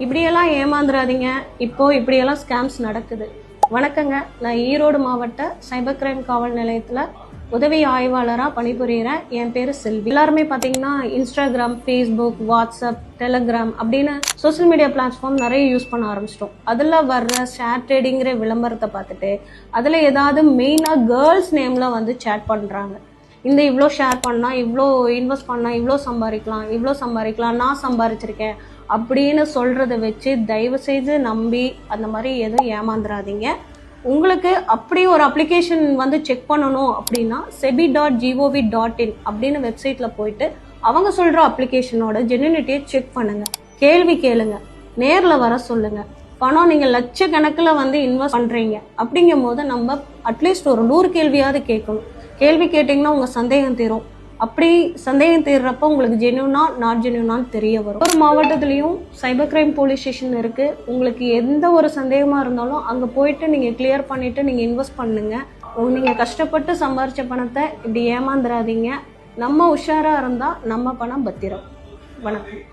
இப்படியெல்லாம் ஏமாந்துடாதீங்க. இப்போ இப்படியெல்லாம் ஸ்கேம்ஸ் நடக்குது. வணக்கங்க, நான் ஈரோடு மாவட்ட சைபர் கிரைம் காவல் நிலையத்தில் உதவி ஆய்வாளராக பணிபுரிகிறேன். என் பேர் செல்வி. எல்லாருமே பார்த்தீங்கன்னா இன்ஸ்டாகிராம், ஃபேஸ்புக், வாட்ஸ்அப், டெலகிராம் அப்படின்னு சோசியல் மீடியா பிளாட்ஃபார்ம் நிறைய யூஸ் பண்ண ஆரம்பிச்சிட்டோம். அதில் வர்ற ஷேர் ட்ரேடிங்கிற விளம்பரத்தை பார்த்துட்டு அதில் ஏதாவது மெயினாக கேர்ள்ஸ் நேமில் வந்து சேட் பண்ணுறாங்க. இந்த இவ்வளோ ஷேர் பண்ணால், இவ்வளோ இன்வெஸ்ட் பண்ணால், இவ்வளோ சம்பாதிக்கலாம், நான் சம்பாதிச்சிருக்கேன் அப்படின்னு சொல்கிறத வச்சு தயவு செய்து நம்பி அந்த மாதிரி எதுவும் ஏமாந்துடாதீங்க. உங்களுக்கு அப்படி ஒரு அப்ளிகேஷன் வந்து செக் பண்ணணும் அப்படின்னா sebi.gov.in அப்படின்னு வெப்சைட்டில் போயிட்டு அவங்க சொல்கிற அப்ளிகேஷனோட ஜென்யூனிட்டியை செக் பண்ணுங்கள். கேள்வி கேளுங்க, நேரில் வர சொல்லுங்கள். பணம் நீங்கள் லட்சக்கணக்கில் வந்து இன்வெஸ்ட் பண்ணுறீங்க அப்படிங்கும் போது நம்ம அட்லீஸ்ட் ஒரு 100 கேள்வியாவது கேட்கணும். கேள்வி கேட்டிங்கன்னா உங்கள் சந்தேகம் தீரும். அப்படி சந்தேகம் தீர்றப்ப உங்களுக்கு ஜென்யூனா நாட் ஜென்யூனான்னு தெரிய வரும். ஒரு மாவட்டத்துலேயும் சைபர் கிரைம் போலீஸ் ஸ்டேஷன் இருக்குது. உங்களுக்கு எந்த ஒரு சந்தேகமாக இருந்தாலும் அங்கே போயிட்டு நீங்கள் கிளியர் பண்ணிவிட்டு நீங்கள் இன்வெஸ்ட் பண்ணுங்கள். நீங்கள் கஷ்டப்பட்டு சம்பாரித்த பணத்தை இப்படி ஏமாந்துடாதீங்க. நம்ம உஷாராக இருந்தால் நம்ம பணம் பத்திரம். வணக்கம்.